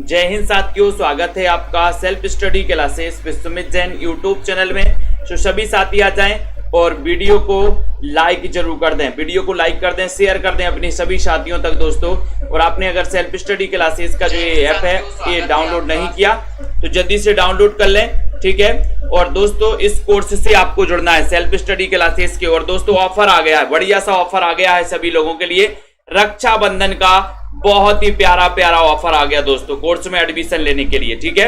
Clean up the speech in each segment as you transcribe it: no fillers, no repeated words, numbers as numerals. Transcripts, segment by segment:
जय हिंद साथियों, स्वागत है आपका self study classes Vishwamit Jain YouTube channel में। तो सभी साथी आ जाएं और वीडियो को लाइक जरूर कर दें, वीडियो को लाइक कर दें, शेयर कर दें अपनी सभी साथियों तक दोस्तों। और आपने अगर सेल्फ स्टडी क्लासेस का जो ये ऐप है ये डाउनलोड नहीं किया तो जल्दी से डाउनलोड कर लें, ठीक है। और दोस्तों इस कोर्स से आपको जुड़ना है सेल्फ स्टडी क्लासेस के। और दोस्तों ऑफर आ गया है, बढ़िया सा ऑफर आ गया है सभी लोगों के लिए। रक्षाबंधन का बहुत ही प्यारा प्यारा ऑफर आ गया दोस्तों कोर्स में एडमिशन लेने के लिए, ठीक है।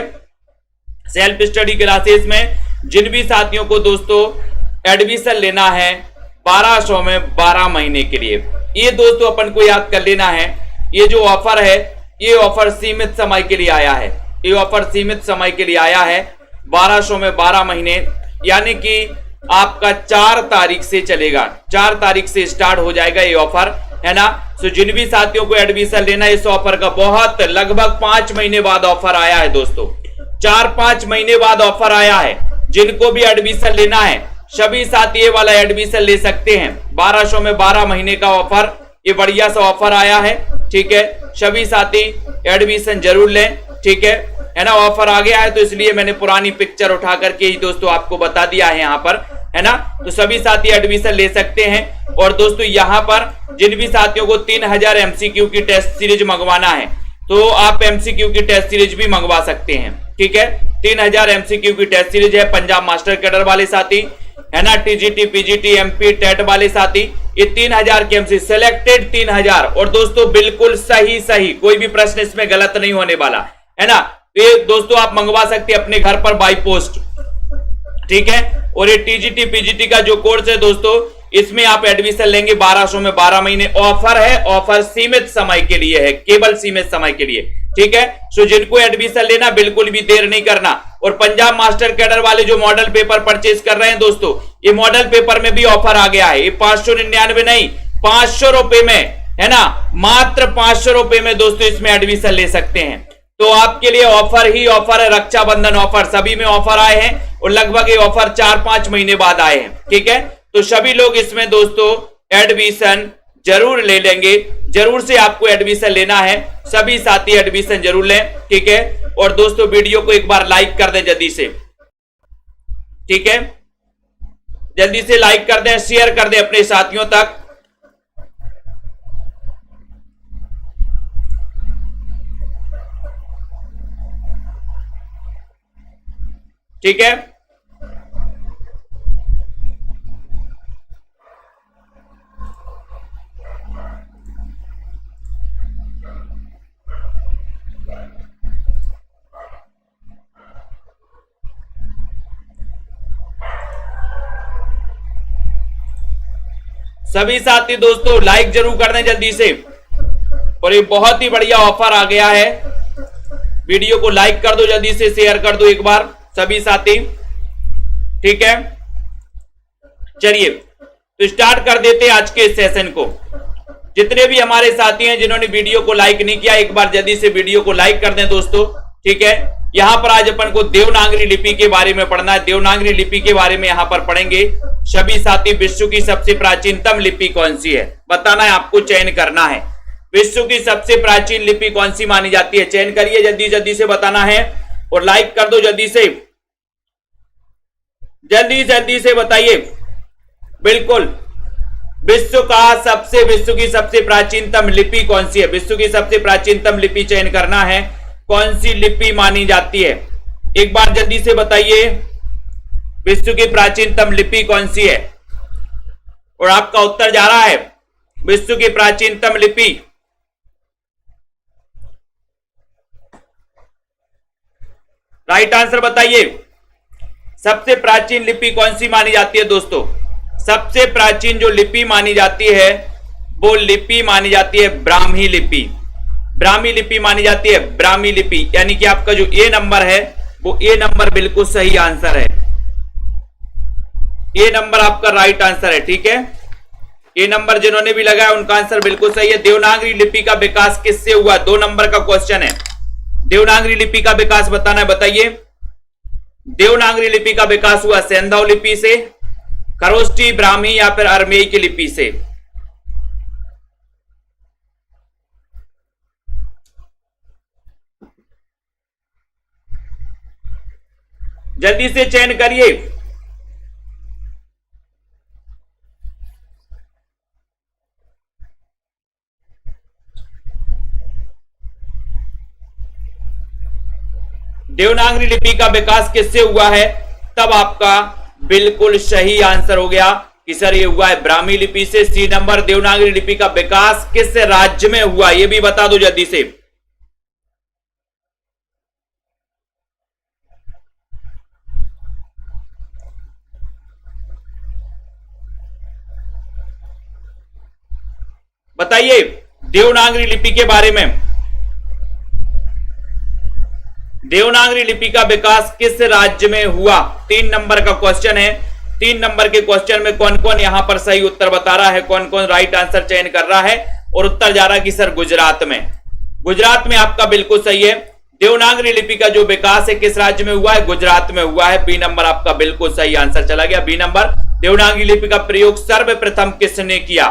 सेल्फ स्टडी क्लासेस में जिन भी साथियों को दोस्तों एडमिशन लेना है 1200 में 12 महीने के लिए, ये दोस्तों अपन को याद कर लेना है। ये जो ऑफर है ये ऑफर सीमित समय के लिए आया है, ये ऑफर सीमित समय के लिए आया है 1200 में 12 महीने, यानी कि आपका 4 तारीख से चलेगा, 4 तारीख से स्टार्ट हो जाएगा ये ऑफर, है ना। तो जिन भी साथियों को एडमिशन लेना है इस ऑफर का बहुत लगभग 5 महीने बाद ऑफर आया है दोस्तों, 4-5 महीने बाद ऑफर आया है। जिनको भी एडमिशन लेना है सभी साथी ये वाला एडमिशन ले सकते हैं। 1200 में 12 महीने का ऑफर, ये बढ़िया सा ऑफर आया है, ठीक है। सभी साथी एडमिशन जरूर लें, ठीक है ना। ऑफर आ गया है तो इसलिए मैंने पुरानी पिक्चर उठा करके ही दोस्तों आपको बता दिया है यहाँ पर, है ना। तो सभी साथी एडमिशन ले सकते हैं। और दोस्तों यहाँ पर जिन भी साथियों को 3000 एमसीक्यू की टेस्ट सीरीज मंगवाना है तो आप एमसीक्यू की टेस्ट सीरीज भी मंगवा सकते हैं, ठीक है। 3000 एमसीक्यू की टेस्ट सीरीज है पंजाब मास्टर कैडर वाले साथी, है ना, टीजीटी पीजीटी एमपी टेट वाले साथी, ये 3000 के एमसी सिलेक्टेड 3000। और दोस्तों बिल्कुल सही कोई भी प्रश्न इसमें गलत नहीं होने वाला, है ना। ये दोस्तों आप मंगवा सकते हैं अपने घर पर बाई पोस्ट, ठीक है। और ये टीजीटी पीजीटी का जो कोर्स है दोस्तों इसमें आप एडमिशन लेंगे 1200 में 12 महीने। ऑफर है, ऑफर सीमित समय के लिए है, केवल सीमित समय के लिए, ठीक है। सो जिनको एडमिशन लेना बिल्कुल भी देर नहीं करना। और पंजाब मास्टर कैडर वाले जो मॉडल पेपर परचेज कर रहे हैं दोस्तों, ये मॉडल पेपर में भी ऑफर आ गया है। ये 599 नहीं 500 रुपए में, है ना, मात्र 500 रुपए में दोस्तों इसमें एडमिशन ले सकते हैं। तो आपके लिए ऑफर ही ऑफर है, रक्षाबंधन ऑफर सभी में ऑफर आए हैं और लगभग ये ऑफर 4-5 महीने बाद आए हैं, ठीक है। तो सभी लोग इसमें दोस्तों एडमिशन जरूर ले लेंगे, जरूर से आपको एडमिशन लेना है, सभी साथी एडमिशन जरूर लें, ठीक है। और दोस्तों वीडियो को एक बार लाइक कर दें जल्दी से, ठीक है, जल्दी से लाइक कर दें, शेयर कर दें अपने साथियों तक, ठीक है। सभी साथी दोस्तों लाइक जरूर कर दें जल्दी से। और ये बहुत ही बढ़िया ऑफर आ गया है, वीडियो को लाइक कर दो जल्दी से, शेयर कर दो एक बार सभी साथी, ठीक है। चलिए तो स्टार्ट कर देते हैं आज के सेशन को। जितने भी हमारे साथी हैं जिन्होंने वीडियो को लाइक नहीं किया एक बार जल्दी से वीडियो को लाइक कर दें दोस्तों, ठीक है। यहां पर आज अपन को देवनागरी लिपि के बारे में पढ़ना है, देवनागरी लिपि के बारे में यहां पर पढ़ेंगे। सभी साथी विश्व की सबसे प्राचीनतम लिपि कौन सी है बताना है आपको, चयन करना है। विश्व की सबसे प्राचीन लिपि कौन सी मानी जाती है, चयन करिए, जल्दी से बताना है। और लाइक कर दो जल्दी से, जल्दी से बताइए। बिल्कुल, विश्व की सबसे प्राचीनतम लिपि कौन सी है, विश्व की सबसे प्राचीनतम लिपि चयन करना है, कौन सी लिपि मानी जाती है एक बार जल्दी से बताइए। विश्व की प्राचीनतम लिपि कौन सी है, और आपका उत्तर जा रहा है विश्व की प्राचीनतम लिपि। राइट आंसर बताइए, सबसे प्राचीन लिपि कौन सी मानी जाती है दोस्तों। सबसे प्राचीन जो लिपि मानी जाती है वो लिपि मानी जाती है ब्राह्मी लिपि, ब्राह्मी लिपि मानी जाती है, ब्राह्मी लिपि। यानी कि आपका जो ए नंबर है वो ए नंबर बिल्कुल सही आंसर है, ए नंबर आपका राइट आंसर है, ठीक है। ए नंबर जिन्होंने भी लगाया उनका आंसर बिल्कुल सही है। देवनागरी लिपि का विकास किससे हुआ, 2 नंबर का क्वेश्चन है। देवनागरी लिपि का विकास बताना है, बताइए। देवनागरी लिपि का विकास हुआ सेंधव लिपि से, खरोष्ठी, ब्राह्मी या फिर अरमेई की लिपि से। जल्दी से चयन करिए। देवनागरी लिपि का विकास किससे हुआ है? तब आपका बिल्कुल सही आंसर हो गया कि सर ये हुआ है ब्राह्मी लिपि से। सी नंबर, देवनागरी लिपि का विकास किस राज्य में हुआ, ये भी बता दो जल्दी से। बताइए देवनागरी लिपि के बारे में। देवनागरी लिपि का विकास किस राज्य में हुआ? 3 नंबर का क्वेश्चन है। 3 नंबर के क्वेश्चन में कौन कौन यहां पर सही उत्तर बता रहा है, कौन कौन राइट आंसर चयन कर रहा है, और उत्तर जा रहा है कि सर गुजरात में। गुजरात में आपका बिल्कुल सही है। देवनागरी लिपि का जो विकास है किस राज्य में हुआ है? गुजरात में हुआ है। बी नंबर आपका बिल्कुल सही आंसर चला गया। बी नंबर, देवनागरी लिपि का प्रयोग सर्वप्रथम किसने किया?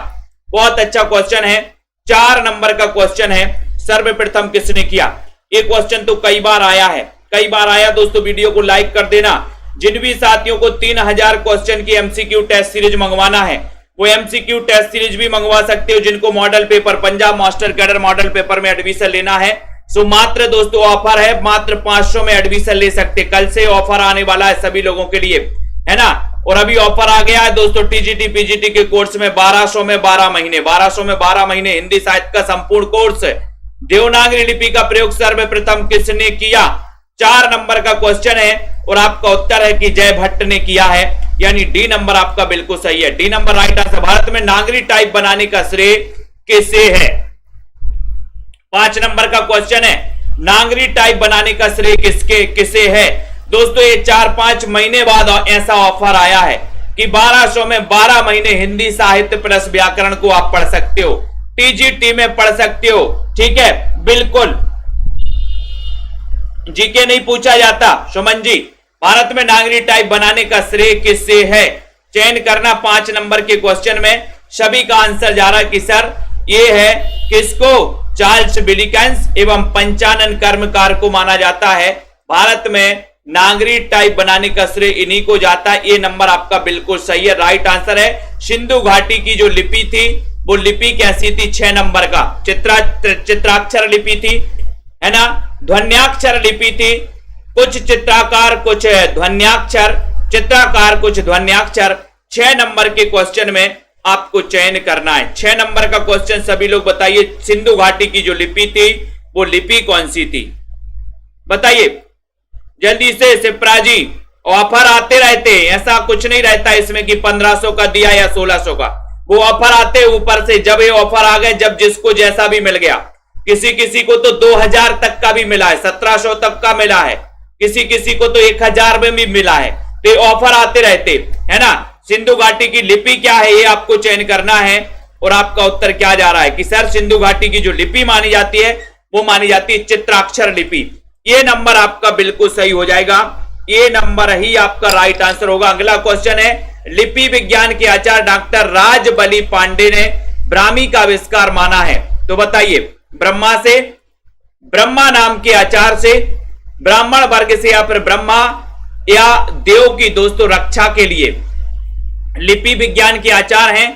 बहुत अच्छा क्वेश्चन है। 4 नंबर का क्वेश्चन है, सर्वप्रथम किसने किया। ये क्वेश्चन तो कई बार आया है, कई बार आया। दोस्तों वीडियो को लाइक कर देना। जिन भी साथियों को 3000 क्वेश्चन की एमसीक्यू टेस्ट सीरीज मंगवाना है वो एमसीक्यू टेस्ट सीरीज भी मंगवा सकते हो। जिनको model paper, Punjab master cadre model paper में एडमिशन लेना है, सो मात्र दोस्तों ऑफर है, मात्र 500 में एडमिशन ले सकते। कल से ऑफर आने वाला है सभी लोगों के लिए, है ना। और अभी ऑफर आ गया है दोस्तों टीजीटी पीजीटी के कोर्स में 1200 में 12 महीने, 1200 में 12 महीने हिंदी साहित्य का संपूर्ण कोर्स। देवनागरी लिपि का प्रयोग सर्वप्रथम किसने किया? 4 नंबर का क्वेश्चन है और आपका उत्तर है कि जय भट्ट ने किया है, यानी डी नंबर आपका बिल्कुल सही है। D number right answer. Bharat में नागरी टाइप बनाने का श्रेय किसे है? 5 नंबर का क्वेश्चन है, नागरी टाइप बनाने का श्रेय किसे है? दोस्तों ये 4-5 महीने बाद ऐसा ऑफर आया है कि 1200 में 12 महीने हिंदी साहित्य प्लस व्याकरण को आप पढ़ सकते हो, टीजीटी में पढ़ सकते हो। ठीक है, बिल्कुल जीके नहीं पूछा जाता। सुमन जी, भारत में नागरी टाइप बनाने का श्रेय किससे है? चयन करना 5 नंबर के क्वेश्चन में। सभी का आंसर जा रहा है कि सर ये है किसको? चार्ल्स विलिकन्स एवं पंचानन कर्मकार को माना जाता है। भारत में नागरी टाइप बनाने का श्रेय इन्हीं को जाता है। ये नंबर आपका बिल्कुल सही है, राइट आंसर है। सिंधु घाटी की जो लिपि थी वो लिपि कैसी थी? 6 नंबर का चित्राक्षर लिपि थी, है ना, ध्वन्याक्षर लिपि थी। कुछ चित्राकार कुछ ध्वन्याक्षर, चित्राकार कुछ ध्वन्याक्षर। 6 नंबर के क्वेश्चन में आपको चयन करना है। 6 नंबर का क्वेश्चन सभी लोग बताइए, सिंधु घाटी की जो लिपि थी वो लिपि कौन सी थी? बताइए जल्दी से। सिप्रा जी, ऑफर आते रहते, ऐसा कुछ नहीं रहता इसमें कि 1500 का दिया या 1600 का, वो ऑफर आते ऊपर से। जब ये ऑफर आ गए, जब जिसको जैसा भी मिल गया, किसी किसी को तो 2000 तक का भी मिला है, 1700 तक का मिला है, किसी किसी को तो 1000 में भी मिला है। तो ऑफर आते रहते, है ना। सिंधु घाटी की लिपि क्या है ये आपको चयन करना है। और आपका उत्तर क्या जा रहा है कि सर सिंधु घाटी की जो लिपि मानी जाती है वो मानी जाती है चित्राक्षर लिपि। ये नंबर आपका बिल्कुल सही हो जाएगा, ये नंबर ही आपका राइट आंसर होगा। अगला क्वेश्चन है, लिपि विज्ञान के आचार्य डॉक्टर राजबली पांडे ने ब्राह्मी का आविष्कार माना है। तो बताइए, ब्रह्मा से, ब्रह्मा नाम के आचार्य से, ब्राह्मण वर्ग से, या फिर ब्रह्मा या देव की दोस्तों रक्षा के लिए लिपि विज्ञान के आचार्य हैं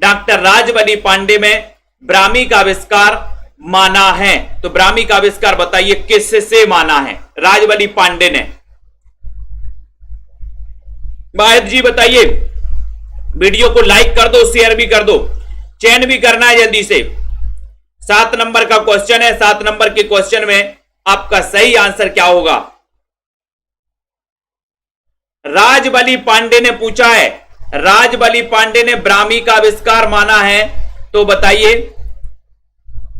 डॉक्टर राजबली पांडे में ब्राह्मी का आविष्कार माना है। तो ब्राह्मी का आविष्कार बताइए किससे माना है? राजबली पांडे ने। वाहिद जी बताइए, वीडियो को लाइक कर दो, शेयर भी कर दो, चयन भी करना है जल्दी से। 7 नंबर का क्वेश्चन है। 7 नंबर के क्वेश्चन में आपका सही आंसर क्या होगा? राजबली पांडे ने पूछा है, राजबली पांडे ने ब्राह्मी का आविष्कार माना है। तो बताइए,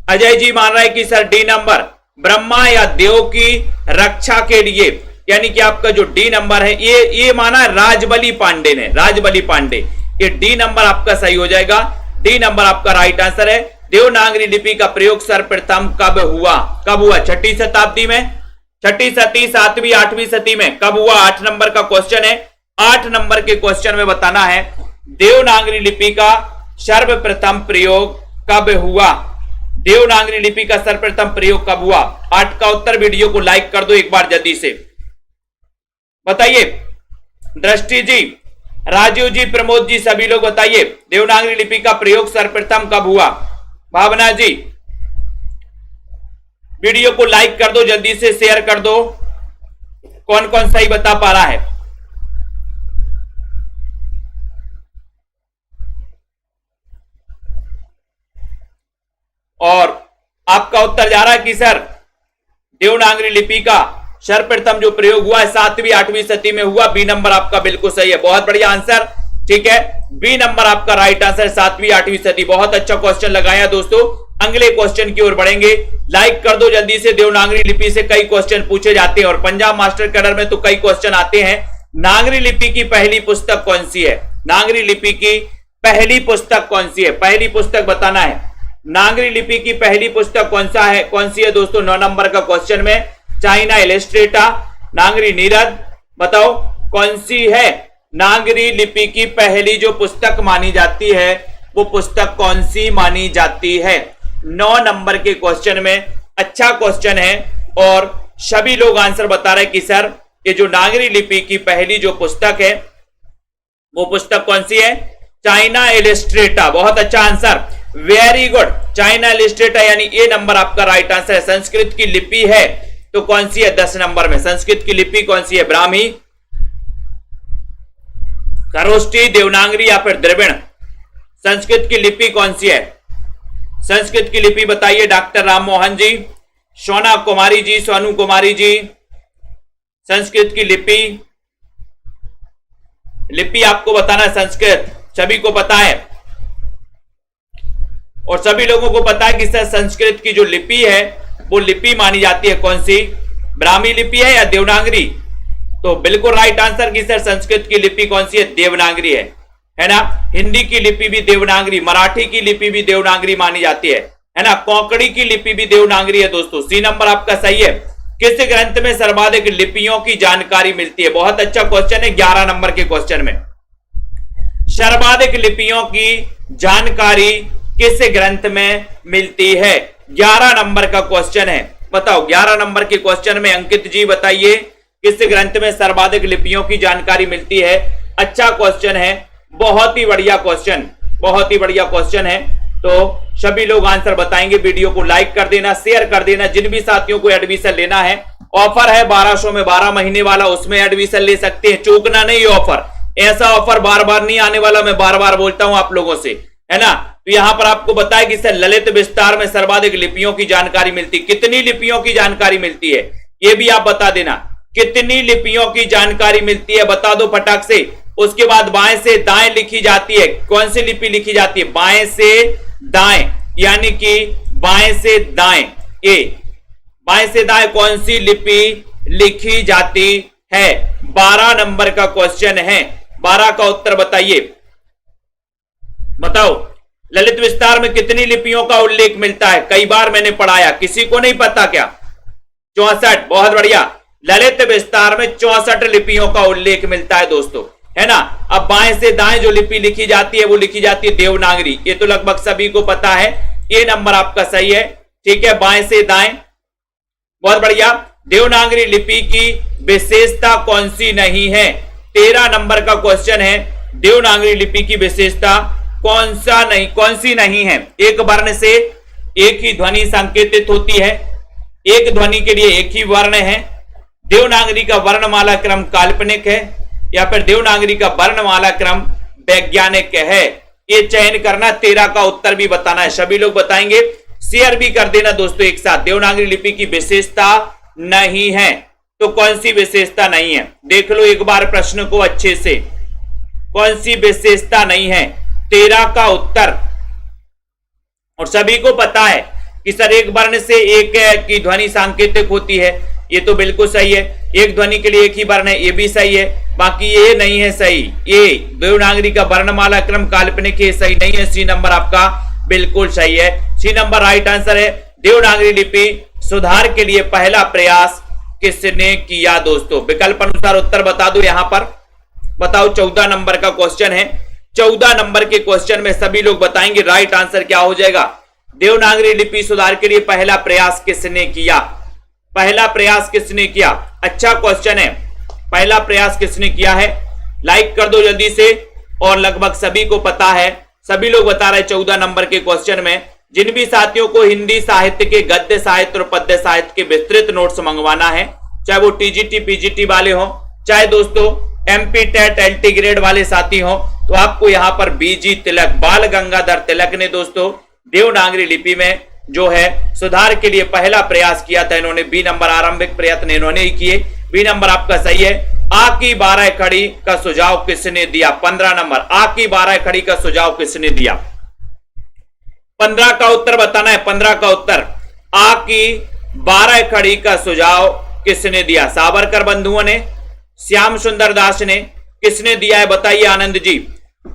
अजय जी मान रहा है कि सर डी नंबर, ब्रह्मा या देव की रक्षा के लिए, यानी कि आपका जो डी नंबर है ये माना है राजबली पांडे ने, राजबली पांडे। ये डी नंबर आपका सही हो जाएगा, डी नंबर आपका राइट आंसर है। देवनागरी लिपि का प्रयोग सर्वप्रथम कब हुआ? कब हुआ? 6वीं शताब्दी में, 6वीं सदी, 7वीं 8वीं सदी में कब हुआ? 8 नंबर का क्वेश्चन है। 8 नंबर के क्वेश्चन में बताना है देवनागरी लिपि का सर्वप्रथम प्रयोग कब हुआ? देवनागरी लिपि का सर्वप्रथम प्रयोग कब हुआ? 8 का उत्तर। वीडियो को लाइक कर दो एक बार जल्दी से। बताइए। दृष्टि जी, राजीव जी, प्रमोद जी, सभी लोग बताइए देवनागरी लिपि का प्रयोग सर्वप्रथम कब हुआ। भावना जी, वीडियो को लाइक कर दो, जल्दी से शेयर कर दो। कौन कौन सही बता पा रहा है? और आपका उत्तर जा रहा है कि सर देवनागरी लिपि का सर्वप्रथम जो प्रयोग हुआ है 7वीं 8वीं सदी में हुआ। बी नंबर आपका बिल्कुल सही है, बहुत बढ़िया आंसर। ठीक है, बी नंबर आपका राइट आंसर, 7वीं 8वीं सदी। बहुत अच्छा क्वेश्चन लगाया दोस्तों। अगले क्वेश्चन की ओर बढ़ेंगे, लाइक कर दो जल्दी से। देवनागरी लिपि से कई क्वेश्चन पूछे जाते हैं और पंजाब मास्टर कैडर में तो कई क्वेश्चन आते हैं। नागरी लिपि की पहली पुस्तक कौन सी है? नागरी लिपि की पहली पुस्तक कौन सी है? पहली पुस्तक बताना है। नागरी लिपि की पहली पुस्तक कौन सी है दोस्तों? 9 नंबर का क्वेश्चन में चाइना इलस्ट्रेटा, नागरी नीरद, बताओ कौन सी है? नागरी लिपि की पहली जो पुस्तक मानी जाती है वो पुस्तक कौन सी मानी जाती है? 9 नंबर के क्वेश्चन में अच्छा क्वेश्चन है और सभी लोग आंसर बता रहे कि सर ये जो नागरी लिपि की पहली जो पुस्तक है वो पुस्तक कौन सी है? चाइना इलस्ट्रेटा। बहुत अच्छा आंसर, वेरी गुड। चाइना इलस्ट्रेटा यानी ए नंबर आपका राइट आंसर है। संस्कृत की लिपि है तो कौन सी है? 10 नंबर में संस्कृत की लिपि कौन सी है? ब्राह्मी, खरोष्ठी, देवनागरी या फिर द्रविड़? संस्कृत की लिपि कौन सी है? संस्कृत की लिपि बताइए। डॉक्टर राम मोहन जी, सोना कुमारी जी, सोनू कुमारी जी, संस्कृत की लिपि आपको बताना है। संस्कृत सभी को पता है और सभी लोगों को पता है कि सर संस्कृत की जो लिपि है वो लिपि मानी जाती है कौन सी? ब्राह्मी लिपि है या देवनागरी? तो बिल्कुल राइट आंसर कि सर संस्कृत की लिपि कौन सी है? देवनागरी है ना। हिंदी की लिपि भी देवनागरी, मराठी की लिपि भी देवनागरी मानी जाती है ना। कोंकणी की लिपि भी देवनागरी है दोस्तों। सी नंबर आपका सही है। किस ग्रंथ में सर्वाधिक लिपियों की जानकारी मिलती है? बहुत अच्छा क्वेश्चन है। 11 नंबर के क्वेश्चन में सर्वाधिक लिपियों की जानकारी किस ग्रंथ में मिलती है? 11 नंबर का क्वेश्चन है। बताओ 11 नंबर के क्वेश्चन में अंकित जी बताइए किस ग्रंथ में सर्वाधिक लिपियों की जानकारी मिलती है? अच्छा क्वेश्चन है, बहुत ही बढ़िया क्वेश्चन, बहुत ही बढ़िया क्वेश्चन है। तो सभी लोग आंसर बताएंगे। वीडियो को लाइक कर देना, शेयर कर देना। जिन भी साथियों को एडमिशन लेना है, ऑफर है 1200 में 12 महीने वाला, उसमें एडमिशन ले सकते हैं। चूकना नहीं ऑफर, ऐसा ऑफर बार बार नहीं आने वाला। मैं बार बार बोलता हूं आप लोगों से, है ना। तो यहां पर आपको बताया कि सर ललित विस्तार में सर्वाधिक लिपियों की जानकारी मिलती। कितनी लिपियों की जानकारी मिलती है ये भी आप बता देना। कितनी लिपियों की जानकारी मिलती है बता दो फटाक से। उसके बाद बाएं से दाएं लिखी जाती है। कौन सी लिपि लिखी जाती है? बाएं से दाएं, यानी कि बाएं से दाएं। ए बाएं से दाएं कौन सी लिपि लिखी जाती है? 12 नंबर का क्वेश्चन है। 12 का उत्तर बताइए। बताओ ललित विस्तार में कितनी लिपियों का उल्लेख मिलता है? कई बार मैंने पढ़ाया, किसी को नहीं पता क्या? 64। बहुत बढ़िया। ललित विस्तार में 64 लिपियों का उल्लेख मिलता है दोस्तों, है ना। अब बाएं से दाएं जो लिपि लिखी जाती है वो लिखी जाती है देवनागरी। ये तो लगभग सभी को पता है। ये नंबर आपका सही है। ठीक है, बाएं से दाएं, बहुत बढ़िया। देवनागरी लिपि की विशेषता कौन सी नहीं है? 13 नंबर का क्वेश्चन है। देवनागरी लिपि की विशेषता कौन सी नहीं है? एक वर्ण से एक ही ध्वनि संकेतित होती है। एक ध्वनि के लिए एक ही वर्ण है। देवनागरी का वर्णमाला क्रम काल्पनिक है या फिर देवनागरी का वर्णमाला क्रम वैज्ञानिक है? ये चयन करना। 13 का उत्तर भी बताना है। सभी लोग बताएंगे, शेयर भी कर देना दोस्तों एक साथ। देवनागरी लिपि की विशेषता नहीं है तो कौन सी विशेषता नहीं है? देख लो एक बार प्रश्न को अच्छे से, कौन सी विशेषता नहीं है? 13 का उत्तर। और सभी को पता है कि सर एक वर्ण से एक की ध्वनि सांकेतिक होती है। ये तो बिल्कुल सही है। एक ध्वनि के लिए एक ही वर्ण है, ये भी सही है। बाकी ये नहीं है सही। ये देवनागरी का वर्णमाला क्रम काल्पनिक है, सही नहीं है। सी नंबर आपका बिल्कुल सही है। सी नंबर राइट आंसर है। देवनागरी लिपि सुधार के लिए पहला प्रयास किसने किया दोस्तों? विकल्प अनुसार उत्तर बता दो यहां पर। बताओ 14 नंबर का क्वेश्चन है। 14 नंबर के क्वेश्चन में सभी लोग बताएंगे राइट आंसर क्या हो जाएगा। देवनागरी लिपि सुधार के लिए पहला प्रयास किसने किया? पहला प्रयास किसने किया? अच्छा क्वेश्चन है। पहला प्रयास किसने किया है? लाइक कर दो जल्दी से। और लगभग सभी को पता है, सभी लोग बता रहे 14 नंबर के क्वेश्चन में जिन भी साथियों को हिंदी साहित्य के गद्य साहित्य और पद्य साहित्य के विस्तृत नोट्स मंगवाना है, चाहे वो टीजीटी पीजीटी वाले हो, चाहे दोस्तों एमपी टेट एलटी ग्रेड वाले साथी हो, तो आपको यहां पर बीजी तिलक, बाल गंगाधर तिलक ने दोस्तों देवनागरी लिपि में जो है सुधार के लिए पहला प्रयास किया था। इन्होंने बी नंबर, आरंभिक प्रयत्न इन्होंने ही किए। बी नंबर आपका सही है। आ की 12 खड़ी का सुझाव किसने दिया? 15 नंबर, आ की 12 खड़ी का सुझाव किसने दिया? 15 का उत्तर बताना है। 15 का उत्तर, आ की 12 खड़ी का सुझाव किसने दिया? सावरकर बंधुओं ने, श्याम सुंदर दास ने, किसने दिया है बताइए आनंद जी?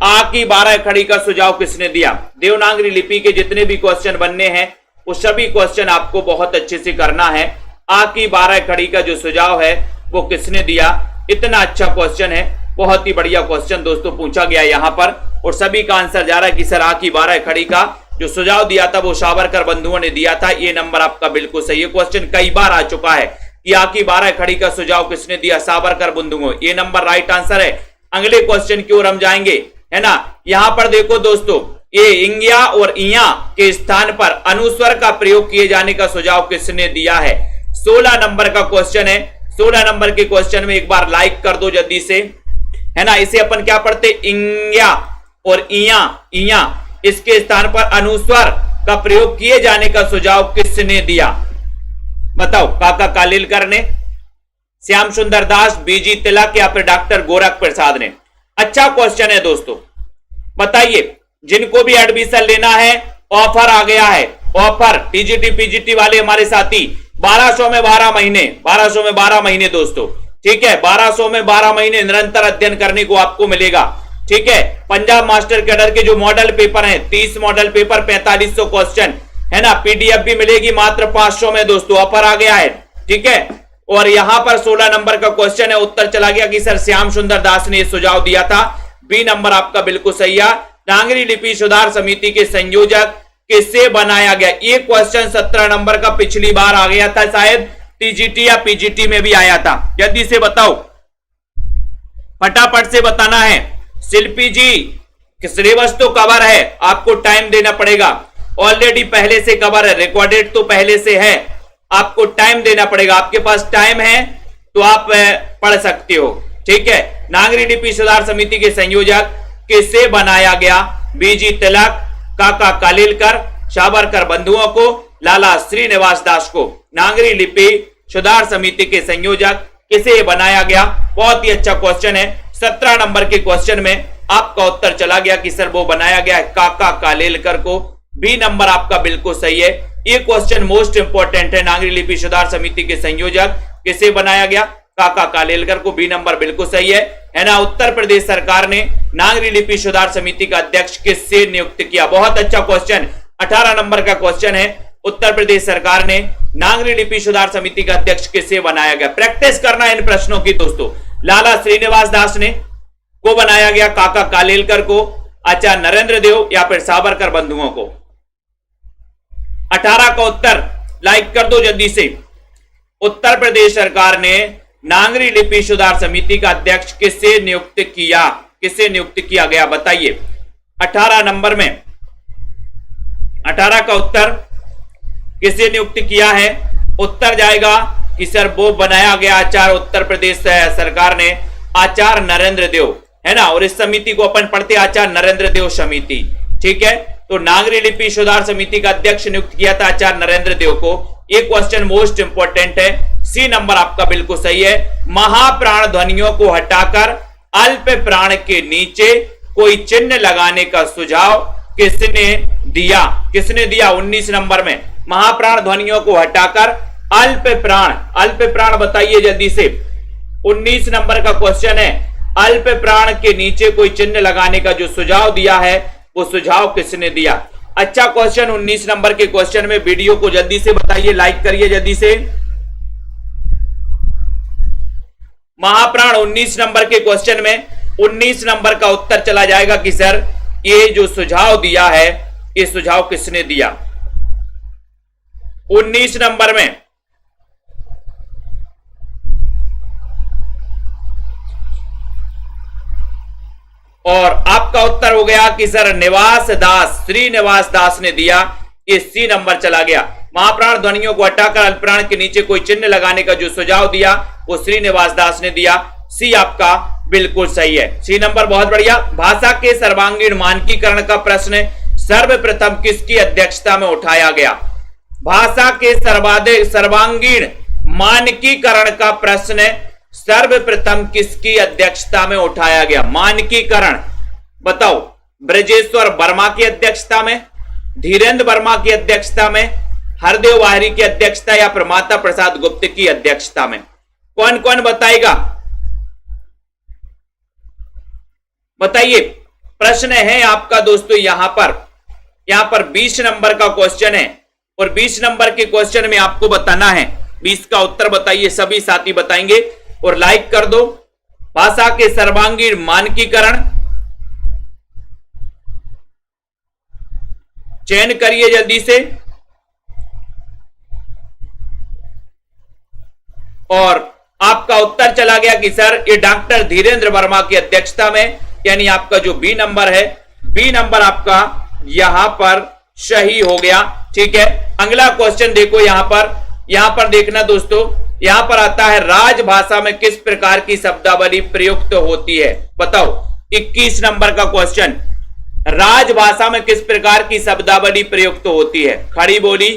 आ की 12 खड़ी का सुझाव किसने दिया? देवनागरी लिपि के जितने भी क्वेश्चन बनने हैं वो सभी क्वेश्चन आपको बहुत अच्छे से करना है। आ की 12 खड़ी का जो सुझाव है वो किसने दिया? इतना अच्छा क्वेश्चन है, बहुत ही बढ़िया क्वेश्चन दोस्तों पूछा गया यहां पर, और सभी का आंसर जा रहा है कि सर आ की 12 खड़ी का जो सुझाव दिया था वो सावरकर बंधुओं ने दिया था। ये नंबर आपका बिल्कुल सही है। क्वेश्चन कई बार आ चुका है कि आ की 12 खड़ी का सुझाव किसने दिया? सावरकर बंधुओं। ये नंबर राइट आंसर है। अगले क्वेश्चन की ओर हम जाएंगे, है ना। यहां पर देखो दोस्तों, ये इंग्या और इया के स्थान पर अनुस्वर का प्रयोग किए जाने का सुझाव किसने दिया है? 16 नंबर का क्वेश्चन है। 16 नंबर के क्वेश्चन में एक बार लाइक कर दो जल्दी से, है ना। इसे अपन क्या पढ़ते? इंग्या और इया, इसके स्थान पर अनुस्वर का प्रयोग किए जाने का सुझाव किसने दिया? बताओ। काका कालेलकर ने, श्याम सुंदर दास, बीजी तिलक या फिर डॉक्टर गोरख प्रसाद ने? अच्छा क्वेश्चन है दोस्तों, बताइए। जिनको भी एडमिशन लेना है, ऑफर आ गया है। ऑफर टीजीटी पीजीटी वाले हमारे साथी 1200 में 12 महीने, 1200 में 12 महीने दोस्तों, ठीक है। 1200 में 12 महीने निरंतर अध्ययन करने को आपको मिलेगा, ठीक है। पंजाब मास्टर कैडर के जो मॉडल पेपर हैं, 30 मॉडल पेपर, 4500 क्वेश्चन, है ना। पीडीएफ भी मिलेगी मात्र 500 में दोस्तों। ऑफर आ गया है, ठीक है। और यहां पर 16 नंबर का क्वेश्चन है, उत्तर चला गया कि सर श्याम सुंदर दास ने सुझाव दिया था। बी नंबर आपका बिल्कुल सही है। नागरी लिपि सुधार समिति के संयोजक किससे बनाया गया? ये क्वेश्चन 17 नंबर का पिछली बार आ गया था, शायद टीजीटी या पीजीटी में भी आया था। जल्दी से बताओ, फटाफट से बताना है। शिल्पी जी, सिलेबस तो कवर है, आपको टाइम देना पड़ेगा। ऑलरेडी पहले से कवर है, रिकॉर्डेड तो पहले से है, आपको टाइम देना पड़ेगा। आपके पास टाइम है तो आप पढ़ सकते हो, ठीक है। नागरी लिपि सुधार समिति के संयोजक किसे बनाया गया? बीजी तिलक, काका कालेलकर, सावरकर बंधुओं को, लाला श्रीनिवास दास को। नागरी लिपि सुधार समिति के संयोजक किसे बनाया गया? बहुत ही अच्छा क्वेश्चन है। 17 नंबर के क्वेश्चन में आपका उत्तर चला गया कि सर वो बनाया गया है काका कालेलकर को। बी नंबर आपका बिल्कुल सही है। ये क्वेश्चन मोस्ट इंपोर्टेंट है। नागरी लिपि सुधार समिति के संयोजक किसे बनाया गया? काका कालेलकर को। बी नंबर बिल्कुल सही है ना। उत्तर प्रदेश सरकार ने नागरी लिपि सुधार समिति का अध्यक्ष किससे नियुक्त किया? बहुत अच्छा क्वेश्चन, 18 नंबर का क्वेश्चन है। उत्तर प्रदेश सरकार ने नागरी लिपि सुधार समिति का अध्यक्ष किसे बनाया गया? प्रैक्टिस करना इन प्रश्नों की दोस्तों। लाला श्रीनिवास दास ने को बनाया गया, काका कालेलकर को, आचार्य नरेंद्र देव या फिर सावरकर बंधुओं को? 18 का उत्तर लाइक कर दो जल्दी से। उत्तर प्रदेश सरकार ने नागरी लिपि सुधार समिति का अध्यक्ष किसे नियुक्त किया? किसे नियुक्त किया गया बताइए। 18 नंबर में 18 का उत्तर किसे नियुक्त किया है? उत्तर जाएगा कि सर वो बनाया गया आचार्य उत्तर प्रदेश सरकार ने आचार्य नरेंद्र देव, है ना। और इस समिति को अपन पढ़ते आचार्य नरेंद्र देव समिति, ठीक है। तो नागरी लिपि सुधार समिति का अध्यक्ष नियुक्त किया था आचार्य नरेंद्र देव को। ये क्वेश्चन मोस्ट इंपोर्टेंट है। सी नंबर आपका बिल्कुल सही है। महाप्राण ध्वनियों को हटाकर अल्प प्राण के नीचे कोई चिन्ह लगाने का सुझाव किसने दिया? किसने दिया? 19 नंबर में महाप्राण ध्वनियों को हटाकर अल्प प्राण बताइए जल्दी से। 19 नंबर का क्वेश्चन है, अल्प प्राण के नीचे कोई चिन्ह लगाने का जो सुझाव दिया है वो सुझाव किसने दिया? अच्छा क्वेश्चन 19 नंबर के क्वेश्चन में। वीडियो को जल्दी से बताइए, लाइक करिए जल्दी से। महाप्राण 19 नंबर के क्वेश्चन में 19 नंबर का उत्तर चला जाएगा कि सर ये जो सुझाव दिया है ये सुझाव किसने दिया? 19 नंबर में और आपका उत्तर हो गया कि सर निवास दास, श्रीनिवास दास ने दिया, ये सी नंबर चला गया। महाप्राण ध्वनियों को हटाकर अल्पप्राण के नीचे कोई चिन्ह लगाने का जो सुझाव दिया वो श्रीनिवास दास ने दिया, सी आपका बिल्कुल सही है, सी नंबर। बहुत बढ़िया। भाषा के सर्वांगीण मानकीकरण का प्रश्न सर्वप्रथम किसकी अध्यक्षता में उठाया गया? भाषा के सर्वांगीण मानकीकरण का प्रश्न सर्वप्रथम किसकी अध्यक्षता में उठाया गया? मानकीकरण बताओ, ब्रजेश्वर वर्मा की अध्यक्षता में, धीरेन्द्र वर्मा की अध्यक्षता में, हरदेव वाहरी की अध्यक्षता या प्रमाता प्रसाद गुप्त की अध्यक्षता में? कौन कौन बताएगा? बताइए। प्रश्न है आपका दोस्तों यहां पर 20 नंबर का क्वेश्चन है और 20 नंबर के क्वेश्चन में आपको बताना है 20 का उत्तर बताइए, सभी साथी बताएंगे और लाइक कर दो। भाषा के सर्वांगीण मानकीकरण चयन करिए जल्दी से। और आपका उत्तर चला गया कि सर ये डॉक्टर धीरेन्द्र वर्मा की अध्यक्षता में, यानी आपका जो बी नंबर है, बी नंबर आपका यहां पर सही हो गया। ठीक है, अगला क्वेश्चन देखो यहां पर देखना दोस्तों, यहां पर आता है राजभाषा में किस प्रकार की शब्दावली प्रयुक्त होती है? बताओ। 21 नंबर का क्वेश्चन, राजभाषा में किस प्रकार की शब्दावली प्रयुक्त होती है? खड़ी बोली,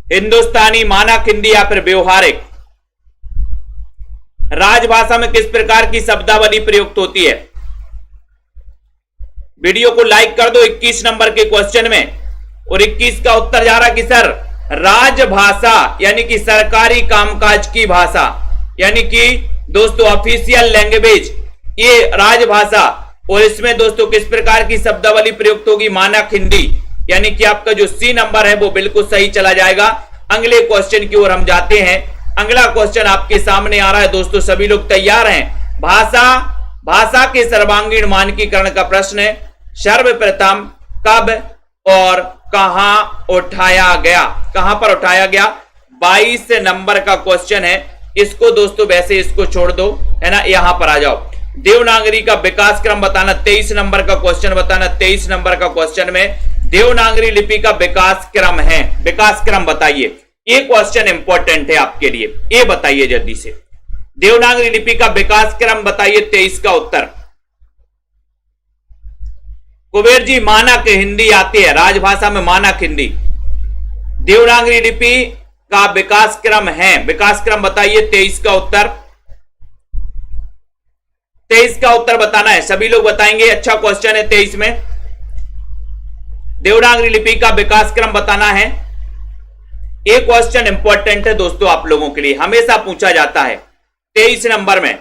हिंदुस्तानी, मानक हिंदी या फिर व्यवहारिक? राजभाषा में किस प्रकार की शब्दावली प्रयुक्त होती है? वीडियो को लाइक कर दो 21 नंबर के क्वेश्चन में। और 21 का उत्तर जा रहा कि सर राजभाषा यानी कि सरकारी कामकाज की भाषा, यानी कि दोस्तों ऑफिशियल लैंग्वेज, ये राजभाषा। और इसमें दोस्तों किस प्रकार की शब्दावली प्रयुक्त होगी? मानक हिंदी, यानी कि आपका जो सी नंबर है वो बिल्कुल सही चला जाएगा। अगले क्वेश्चन की ओर हम जाते हैं। अगला क्वेश्चन आपके सामने आ रहा है दोस्तों, सभी लोग तैयार हैं? भाषा के सर्वांगीण मानकीकरण का प्रश्न सर्वप्रथम कब और कहां उठाया गया? कहां पर उठाया गया? 22 नंबर का क्वेश्चन है। इसको दोस्तों वैसे इसको छोड़ दो, है ना, यहां पर आ जाओ। देवनागरी का विकास क्रम बताना, 23 नंबर का क्वेश्चन बताना। 23 नंबर का क्वेश्चन में देवनागरी लिपि का विकास क्रम है, विकास क्रम बताइए। ये क्वेश्चन इंपॉर्टेंट है आपके लिए, ये बताइए जल्दी से। देवनागरी लिपि का विकास क्रम बताइए 23 का उत्तर। कुबेर जी, मानक हिंदी आती है, राजभाषा में मानक हिंदी। देवनागरी लिपि का विकास क्रम है, विकास क्रम बताइए 23 का उत्तर। 23 का उत्तर बताना है, सभी लोग बताएंगे। अच्छा क्वेश्चन है 23 में, देवनागरी लिपि का विकास क्रम बताना है। एक क्वेश्चन इंपॉर्टेंट है दोस्तों आप लोगों के लिए, हमेशा पूछा जाता है 23 नंबर में।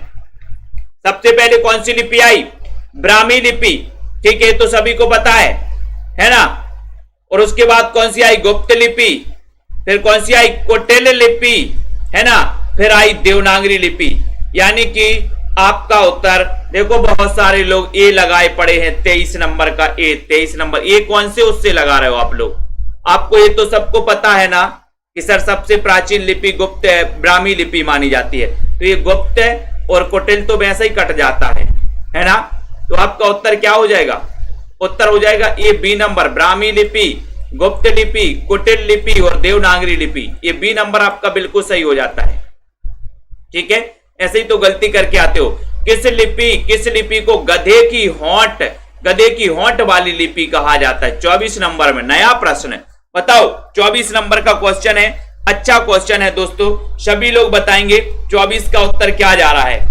सबसे पहले कौन सी लिपि आई? ब्राह्मी लिपि, ठीक है, तो सभी को पता है ना। और उसके बाद कौन सी आई? गुप्त लिपि। फिर कौन सी आई? कुटिल लिपि, है ना। फिर आई देवनागरी लिपि। यानी कि आपका उत्तर देखो, बहुत सारे लोग ए लगाए पड़े हैं 23 नंबर का। ए 23 नंबर, ए कौन से उससे लगा रहे हो आप लोग? आपको ये तो सबको पता है ना कि सर सबसे प्राचीन लिपि गुप्त है, ब्राह्मी लिपि मानी जाती है। तो ये गुप्त है और कुटिल तो वैसे ही कट जाता है ना। तो आपका उत्तर क्या हो जाएगा? उत्तर हो जाएगा ए बी नंबर, ब्राह्मी लिपि, गुप्त लिपि, कुटिल लिपि और देवनागरी लिपि। ये बी नंबर आपका बिल्कुल सही हो जाता है। ठीक है, ऐसे ही तो गलती करके आते हो। किस लिपि को गधे की होंठ वाली लिपि कहा जाता है? 24 नंबर में नया प्रश्न है, बताओ। 24 नंबर का क्वेश्चन है, अच्छा क्वेश्चन है दोस्तों, सभी लोग बताएंगे 24 का उत्तर क्या जा रहा है।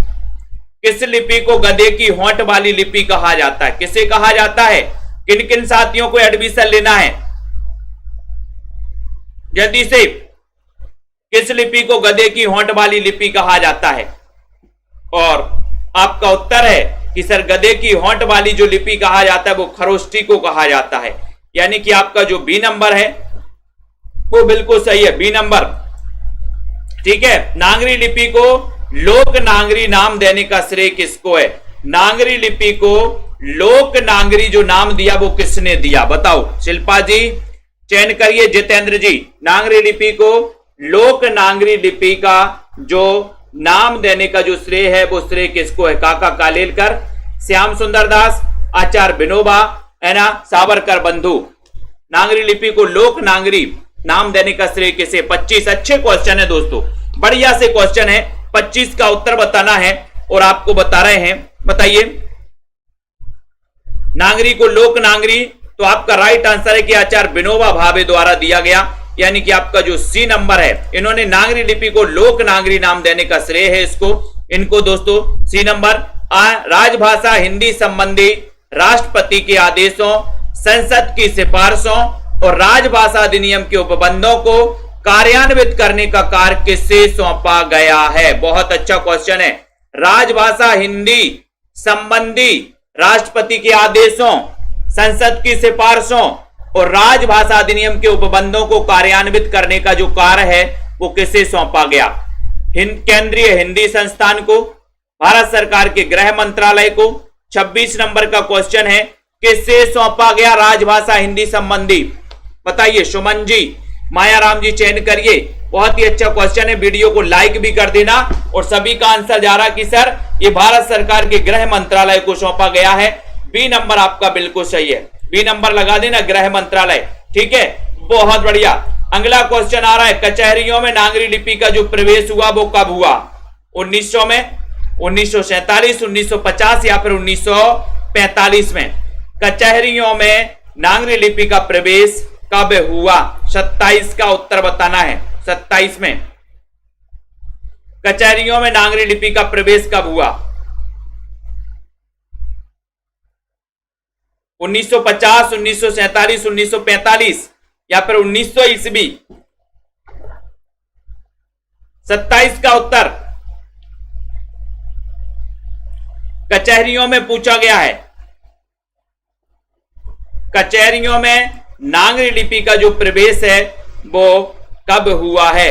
किस लिपि को गधे की होंठ वाली लिपि कहा जाता है? किसे कहा जाता है? किन किन साथियों को एडमिशन लेना है जल्दी से? किस लिपि को गधे की होंठ वाली लिपि कहा जाता है? और आपका उत्तर है कि सर गधे की होंठ वाली जो लिपि कहा जाता है वो खरोष्ठी को कहा जाता है। यानी कि आपका जो बी नंबर है वो बिल्कुल सही है, बी नंबर। ठीक है, नागरी लिपि को लोक नागरी नाम देने का श्रेय किसको है? नागरी लिपि को लोक नागरी जो नाम दिया वो किसने दिया? बताओ। शिल्पा जी चयन करिए, जितेंद्र जी। नागरी लिपि को लोक नागरी लिपि का जो नाम देने का जो श्रेय है वो श्रेय किसको है? काका कालेलकर, श्याम सुंदर दास, आचार्य विनोबा, है ना, सावरकर बंधु। नागरी लिपि को लोक नागरी नाम देने का श्रेय किसे? 25 अच्छे क्वेश्चन है दोस्तों, बढ़िया से क्वेश्चन है। 25 का उत्तर बताना है और आपको बता रहे हैं। बताइए, नागरी को लोक नागरी, तो आपका राइट आंसर है कि आचार्य विनोबा भावे द्वारा दिया गया, यानी कि आपका जो सी नंबर है, इन्होंने नागरी लिपि को लोक नागरी नाम देने का श्रेय है इनको दोस्तों, सी नंबर। राजभाषा हिंदी संबंधी राष्ट्रपति के आदेशों, संसद की सिफारिशों और राजभाषा अधिनियम के उपबंधों को कार्यान्वित करने का कार्य किससे सौंपा गया है? बहुत अच्छा क्वेश्चन है। राजभाषा हिंदी संबंधी राष्ट्रपति के आदेशों, संसद की सिफारिशों और राजभाषा अधिनियम के उपबंधों को कार्यान्वित करने का जो कार्य है वो किसे सौंपा गया? केंद्रीय हिंदी संस्थान को, भारत सरकार के गृह मंत्रालय को। 26 नंबर का क्वेश्चन है, किससे सौंपा गया राजभाषा हिंदी संबंधी? बताइए सुमन जी, मायाराम जी चयन करिए। बहुत ही अच्छा क्वेश्चन है, वीडियो को लाइक भी कर देना। और सभी का आंसर जा रहा कि सर ये भारत सरकार के गृह मंत्रालय को सौंपा गया है। बी नंबर आपका बिल्कुल सही है, बी नंबर लगा देना, गृह मंत्रालय। ठीक है, बहुत बढ़िया। अगला क्वेश्चन आ रहा है, कचहरियों में नागरी लिपि का जो प्रवेश हुआ वो कब हुआ? 1900 में, 1947, 1950 या फिर 1945 में? कचहरियों में नागरी लिपि का प्रवेश कब हुआ? 27 का उत्तर बताना है। 27 में कचहरियों में नागरी लिपि का प्रवेश कब हुआ? 1950, 1947, 1945 या फिर 1900 ईस्वी? 27 का उत्तर कचहरियों में पूछा गया है। कचहरियों में नागरी लिपि का जो प्रवेश है वो कब हुआ है?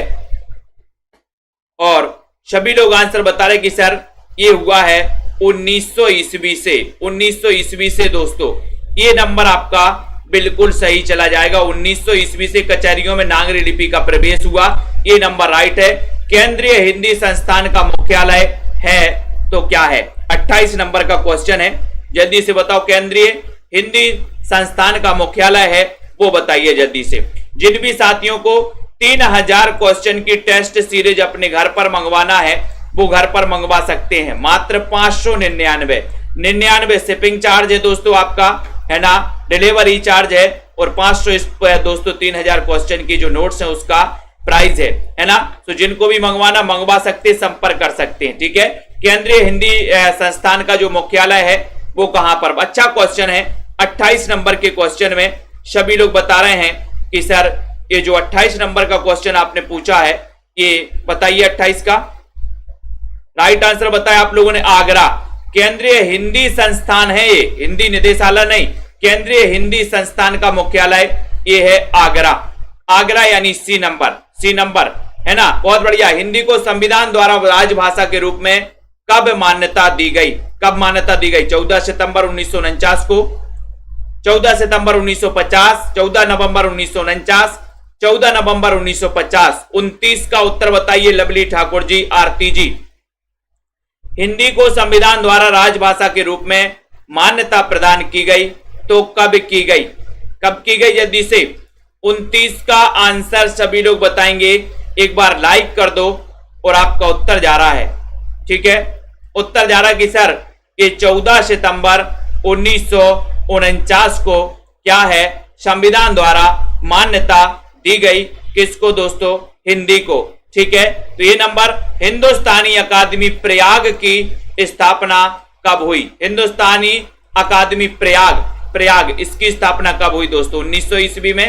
और सभी लोग आंसर बता रहे कि सर ये हुआ है 1900 ईस्वी से। 1900 ईस्वी से दोस्तों, ये नंबर आपका बिल्कुल सही चला जाएगा। 1900 ईस्वी से कचहरियों में नागरी लिपि का प्रवेश हुआ, ये नंबर राइट है। केंद्रीय हिंदी संस्थान का मुख्यालय है तो क्या है? 28 नंबर का क्वेश्चन है, जल्दी से बताओ। केंद्रीय हिंदी संस्थान का मुख्यालय है वो बताइए जल्दी से। जिन भी साथियों को 3000 क्वेश्चन की टेस्ट सीरीज अपने घर पर मंगवाना है वो घर पर मंगवा सकते हैं। मात्र 599 शिपिंग चार्ज है दोस्तों आपका, है ना, डिलीवरी चार्ज है, और 500 इस दोस्तों 3000 क्वेश्चन की जो नोट्स है उसका प्राइस है ना। तो जिनको भी मंगवाना मंगवा सकते, संपर्क कर सकते हैं। ठीक है, केंद्रीय हिंदी संस्थान का जो मुख्यालय है वो कहां पर? अच्छा क्वेश्चन है। 28 नंबर के क्वेश्चन में सभी लोग बता रहे हैं कि सर ये जो 28 नंबर का क्वेश्चन आपने पूछा है, ये बताइए 28 का राइट आंसर बताया आप लोगों ने। आगरा केंद्रीय हिंदी संस्थान है, ये हिंदी निदेशालय नहीं, केंद्रीय हिंदी संस्थान का मुख्यालय ये है आगरा। आगरा यानी सी नंबर है ना, बहुत बढ़िया। हिंदी को संविधान द्वारा राजभाषा के रूप में कब मान्यता दी गई? 14 सितंबर 1949 को, 14 सितंबर 1950, 14 नवंबर 1949, 14 नवंबर 1950। 29 का उत्तर बताइए लवली ठाकुर जी, आरती जी। हिंदी को संविधान द्वारा राजभाषा के रूप में मान्यता प्रदान की गई तो कब की गई? कब की गई जल्दी से? 29 का आंसर सभी लोग बताएंगे। एक बार लाइक कर दो और आपका उत्तर जा रहा है। ठीक है, उत्तर जा रहा है कि सर ये 14 सितंबर 1949 को क्या है, संविधान द्वारा मान्यता दी गई। किसको दोस्तों? हिंदी को। ठीक है, तो ये नंबर हिंदुस्तानी अकादमी प्रयाग की स्थापना कब हुई? हिंदुस्तानी अकादमी प्रयाग इसकी स्थापना कब हुई दोस्तों? 1900 ईस्वी में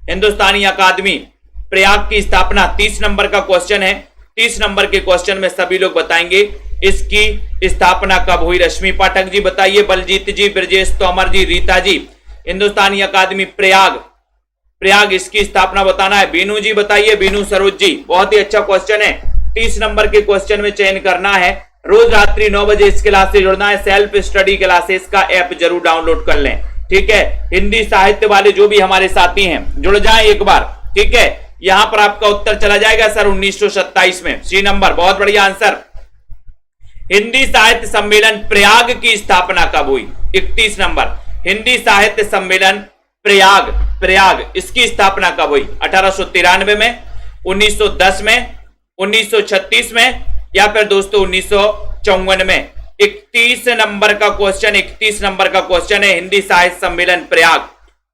हिंदुस्तानी अकादमी प्रयाग की स्थापना। 30 नंबर का क्वेश्चन है। 30 नंबर के क्वेश्चन में सभी लोग बताएंगे इसकी स्थापना कब हुई। रश्मि पाठक जी बताइए, बलजीत जी, ब्रजेश तोमर जी, रीता जी। हिंदुस्तानी अकादमी प्रयाग इसकी स्थापना बताना है। बीनू जी बताइए, बीनू सरोज जी। बहुत ही अच्छा क्वेश्चन है। 30 नंबर के क्वेश्चन में चयन करना है। रोज रात्रि 9 बजे इस क्लास से जुड़ना है। सेल्फ स्टडी क्लासेस का ऐप जरूर डाउनलोड कर लें। ठीक है, हिंदी साहित्य वाले जो भी हमारे साथी हैं जुड़ जाएं एक बार। ठीक है, यहां पर आपका उत्तर चला जाएगा सर 1927 में, सी नंबर। बहुत बढ़िया आंसर। हिंदी साहित्य सम्मेलन प्रयाग की स्थापना कब हुई? 31 नंबर, हिंदी साहित्य सम्मेलन प्रयाग इसकी स्थापना कब हुई? 1893 में, 1910 में, 1936 में, या फिर दोस्तों 1954 में? 31 नंबर का क्वेश्चन, 31 नंबर का क्वेश्चन है हिंदी साहित्य सम्मेलन प्रयाग,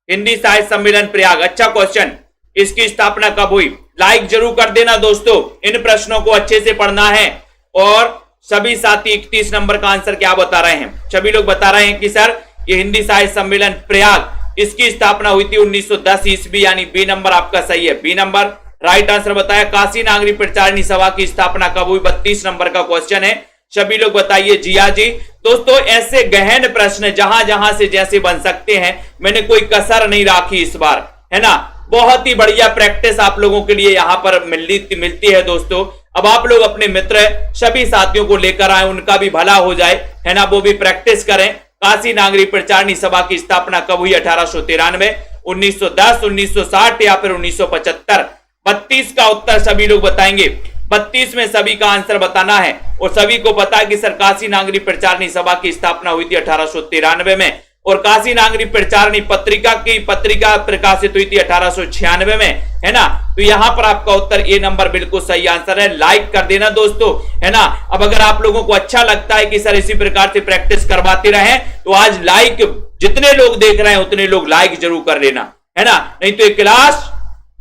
हिंदी साहित्य सम्मेलन प्रयाग। अच्छा क्वेश्चन, इसकी स्थापना कब हुई? लाइक जरूर कर देना दोस्तों, इन प्रश्नों को अच्छे से पढ़ना है। और सभी साथी 31 नंबर का आंसर क्या बता रहे हैं? सभी लोग बता रहे हैं कि सर ये हिंदी साहित्य सम्मेलन प्रयाग इसकी स्थापना हुई थी 1910 ईस्वी, यानी बी नंबर आपका सही है, बी नंबर राइट आंसर बताया। काशी नागरी प्रचारिणी सभा की स्थापना कब हुई? 32 नंबर का क्वेश्चन है, सभी लोग बताइए जी हाँ जी। दोस्तों ऐसे गहन प्रश्न जहां जहां से जैसे बन सकते हैं, मैंने कोई कसर नहीं राखी इस बार, है ना। बहुत ही बढ़िया प्रैक्टिस आप लोगों के लिए यहां पर मिलती है दोस्तों। अब आप लोग अपने मित्र सभी साथियों को लेकर आए, उनका भी भला हो जाए, है ना, वो भी प्रैक्टिस करें। काशी नागरी प्रचारिणी सभा की स्थापना कब हुई? 1893, 1910, 1960 या फिर 1975? 32 का उत्तर सभी लोग बताएंगे। 32 में सभी का आंसर बताना है। और सभी को पता है कि सर काशी नागरी प्रचारिणी सभा की स्थापना हुई थी 1893 में, और काशी नागरी प्रचारिणी पत्रिका प्रकाशित हुई थी 1896 में, है ना। तो यहां पर आपका उत्तर ए नंबर बिल्कुल सही आंसर है। लाइक कर देना दोस्तों, है ना। अब अगर आप लोगों को अच्छा लगता है कि सर इसी प्रकार से प्रैक्टिस करवाते रहें, तो आज लाइक जितने लोग देख रहे हैं उतने लोग लाइक जरूर कर लेना, है ना, नहीं तो ये क्लास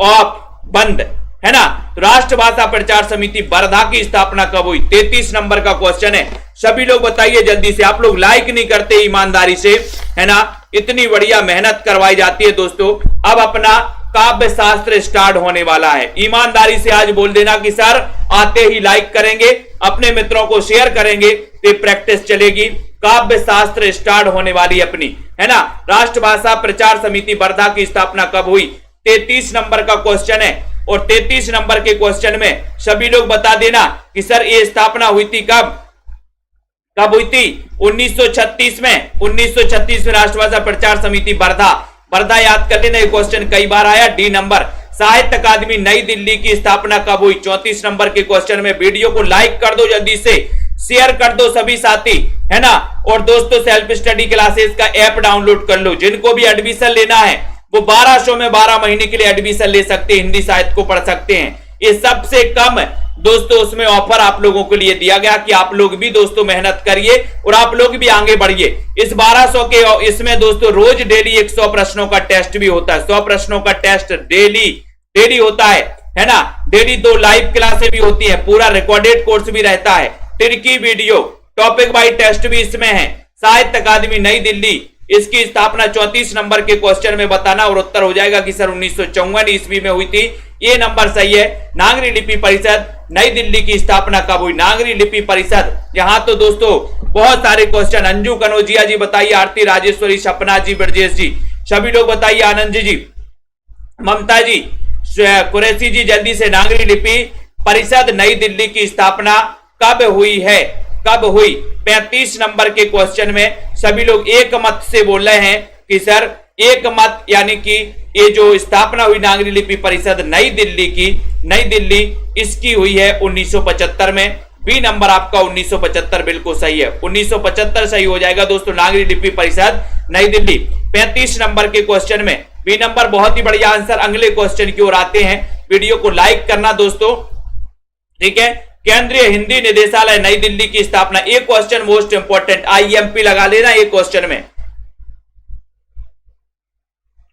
ऑफ बंद, है ना। तो राष्ट्रभाषा प्रचार समिति वर्धा की स्थापना कब हुई? 33 नंबर का क्वेश्चन है, सभी लोग बताइए जल्दी से। आप लोग लाइक नहीं करते ईमानदारी से, है ना। इतनी बढ़िया मेहनत करवाई जाती है दोस्तों। अब अपना काव्य शास्त्र स्टार्ट होने वाला है। ईमानदारी से आज बोल देना कि सर आते ही लाइक करेंगे, अपने मित्रों को शेयर करेंगे, तो प्रैक्टिस चलेगी। काव्य शास्त्र स्टार्ट होने वाली अपनी, है ना। राष्ट्रभाषा प्रचार समिति वर्धा की स्थापना कब हुई? 33 नंबर का क्वेश्चन है। और 33 नंबर के क्वेश्चन में सभी लोग बता देना कि सर ये स्थापना हुई थी कब हुई थी? 1936 में, 1936 में राष्ट्रभाषा प्रचार समिति वर्धा याद कर लेना, ये क्वेश्चन कई बार आया। डी नंबर, साहित्य अकादमी नई दिल्ली की स्थापना कब हुई? 34 नंबर के क्वेश्चन में। वीडियो को लाइक कर दो जल्दी से, शेयर कर दो सभी साथी, है ना। और दोस्तों सेल्फ स्टडी क्लासेस का ऐप डाउनलोड कर लो। जिनको भी एडमिशन लेना है वो 1200 में 12 महीने के लिए एडमिशन ले सकते हैं, हिंदी साहित्य को पढ़ सकते हैं। ये सबसे कम दोस्तों उसमें ऑफर आप लोगों के लिए दिया गया कि आप लोग भी दोस्तों मेहनत करिए और आप लोग भी आगे बढ़िए। इस 1200 के इसमें दोस्तों रोज डेली 100 प्रश्नों का टेस्ट भी होता है। 100 प्रश्नों का टेस्ट डेली होता है ना। डेली 2 लाइव क्लासें भी होती है, पूरा रिकॉर्डेड कोर्स भी रहता है, तिरकी वीडियो, टॉपिक बाई टेस्ट भी इसमें है। साहित्य अकादमी नई दिल्ली, इसकी स्थापना 34 नंबर के क्वेश्चन में बताना और उत्तर हो जाएगा कि सर 1954 ईस्वी में हुई थी। ये नंबर सही है। नागरी लिपि परिषद नई दिल्ली की स्थापना कब हुई? नागरी लिपि परिषद, यहां तो दोस्तों बहुत सारे क्वेश्चन। अंजू कनौजिया जी बताइए, आरती राजेश्वरी, सपना जी, ब्रजेश जी, सभी लोग बताइए, आनंद जी, ममता जी, कुरैशी जी, जल्दी से। नागरी लिपि परिषद नई दिल्ली की स्थापना कब हुई है? कब हुई? 35 नंबर के क्वेश्चन में सभी लोग एक मत से बोल रहे हैं कि सर एक मत, यानी कि ये जो स्थापना हुई नागरी लिपि परिषद नई दिल्ली इसकी हुई है 1975 में। बी नंबर आपका 1975 बिल्कुल सही है, 1975 सही हो जाएगा दोस्तों। नागरी लिपि परिषद नई दिल्ली 35 नंबर के क्वेश्चन में बी नंबर। बहुत ही बढ़िया आंसर। अगले क्वेश्चन की ओर आते हैं, वीडियो को लाइक करना दोस्तों, ठीक है। केंद्रीय हिंदी निदेशालय नई दिल्ली की स्थापना, एक क्वेश्चन मोस्ट इंपोर्टेंट, आईएमपी लगा लेना एक क्वेश्चन में।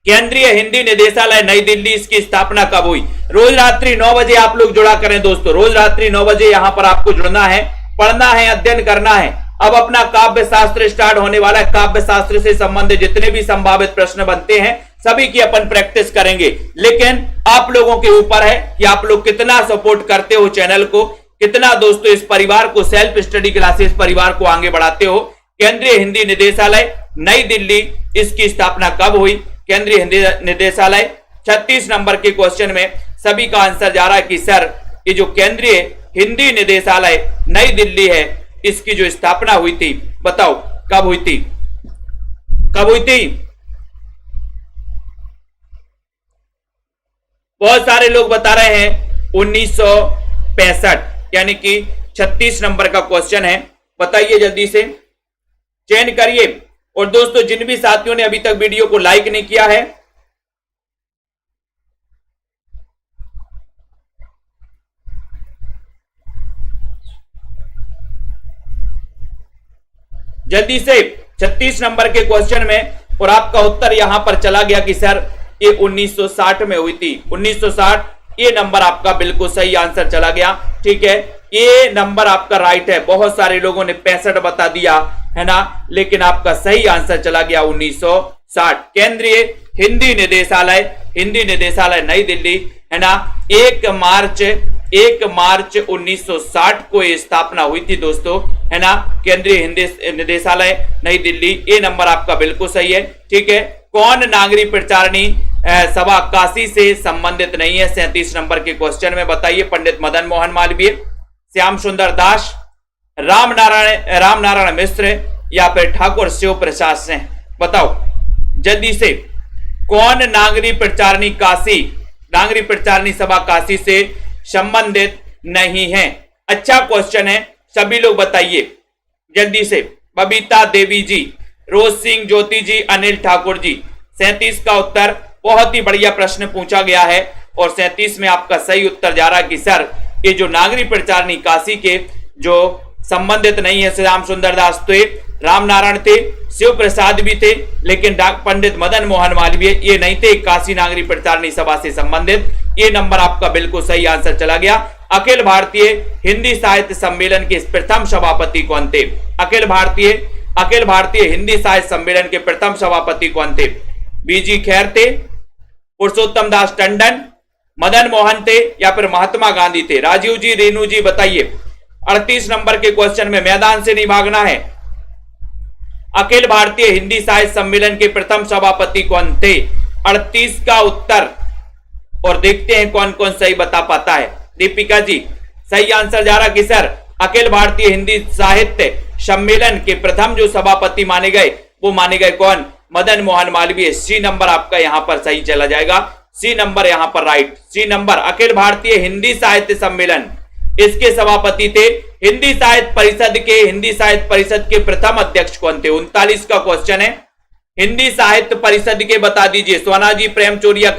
केंद्रीय हिंदी निदेशालय नई दिल्ली, इसकी स्थापना कब हुई? रोज रात्रि 9 बजे आप लोग जुड़ा करें दोस्तों, रोज रात्रि 9 बजे यहां पर आपको जुड़ना है, पढ़ना है, अध्ययन करना है। अब अपना काव्य शास्त्र स्टार्ट होने वाला है। काव्य शास्त्र से संबंधित जितने भी संभावित प्रश्न बनते हैं सभी की अपन प्रैक्टिस करेंगे, लेकिन आप लोगों के ऊपर है कि आप लोग कितना सपोर्ट करते हो चैनल को, कितना दोस्तों इस परिवार को, सेल्फ स्टडी क्लासेस परिवार को आगे बढ़ाते हो। केंद्रीय हिंदी निदेशालय नई दिल्ली, इसकी स्थापना कब हुई? केंद्रीय हिंदी निदेशालय 36 नंबर के क्वेश्चन में सभी का आंसर जा रहा है कि सर ये जो केंद्रीय हिंदी निदेशालय नई दिल्ली है, इसकी जो स्थापना हुई थी, बताओ कब हुई थी? कब हुई थी? बहुत सारे लोग बता रहे हैं 1965, यानी कि 36 नंबर का क्वेश्चन है, बताइए जल्दी से, चयन करिए। और दोस्तों जिन भी साथियों ने अभी तक वीडियो को लाइक नहीं किया है, जल्दी से 36 नंबर के क्वेश्चन में, और आपका उत्तर यहां पर चला गया कि सर ये 1960 में हुई थी। 1960 ये नंबर आपका बिल्कुल सही आंसर चला गया। ठीक है, ये नंबर आपका राइट है। बहुत सारे लोगों ने 65 बता दिया है ना, लेकिन आपका सही आंसर चला गया 1960। केंद्रीय हिंदी निदेशालय नई दिल्ली है ना, 1 मार्च 1960 को ये स्थापना हुई थी दोस्तों, है ना, केंद्रीय हिंदी निदेशालय नई दिल्ली। ये नंबर आपका बिल्कुल सही है। ठीक है, कौन नागरिक प्रचारणी सभा काशी से संबंधित नहीं है? 37 नंबर के क्वेश्चन में बताइए। पंडित मदन मोहन मालवीय, श्याम सुंदर दास, राम नारायण मिश्र या फिर ठाकुर शिव प्रसाद सिंह? बताओ जल्दी से, कौन नागरिक प्रचारणी सभा काशी से संबंधित नहीं है? अच्छा क्वेश्चन है, सभी लोग बताइए जल्दी से। बबीता देवी जी, रोज सिंह, ज्योति जी, अनिल ठाकुर जी। 37 का उत्तर, बहुत ही बढ़िया प्रश्न पूछा गया है और 37 में आपका सही उत्तर जा रहा है कि सर ये जो नागरिक प्रचारणी काशी के जो संबंधित नहीं है, श्याम सुंदर दास थे, राम नारायण थे, शिव प्रसाद भी थे, लेकिन पंडित मदन मोहन मालवीय ये नहीं थे काशी नागरिक प्रचारणी सभा से संबंधित। ये नंबर आपका बिल्कुल सही आंसर चला गया। अखिल भारतीय हिंदी साहित्य सम्मेलन के प्रथम सभापति कौन थे? अखिल भारतीय हिंदी साहित्य सम्मेलन के प्रथम सभापति कौन थे? बीजी खैर थे, पुरुषोत्तम दास टंडन, मदन मोहन थे या फिर महात्मा गांधी थे? राजीव जी, रेणु जी बताइए। 38 नंबर के क्वेश्चन में, मैदान से नहीं भागना है। अखिल भारतीय हिंदी साहित्य सम्मेलन के प्रथम सभापति कौन थे? 38 का उत्तर, और देखते हैं कौन कौन सही बता पाता है। दीपिका जी, सही आंसर जा रहा कि सर अखिल भारतीय हिंदी साहित्य सम्मेलन के प्रथम जो सभापति माने गए वो माने गए कौन? मदन मोहन मालवीय। सी नंबर आपका यहां पर सही चला जाएगा। सी नंबर यहां पर राइट। सी नंबर, अखिल भारतीय हिंदी साहित्य सम्मेलन, इसके सभापति थे। हिंदी साहित्य परिषद के प्रथम अध्यक्ष कौन थे? 39 का क्वेश्चन है। हिंदी साहित्य परिषद के बता दीजिए। सोना जी, प्रेम चोरिया,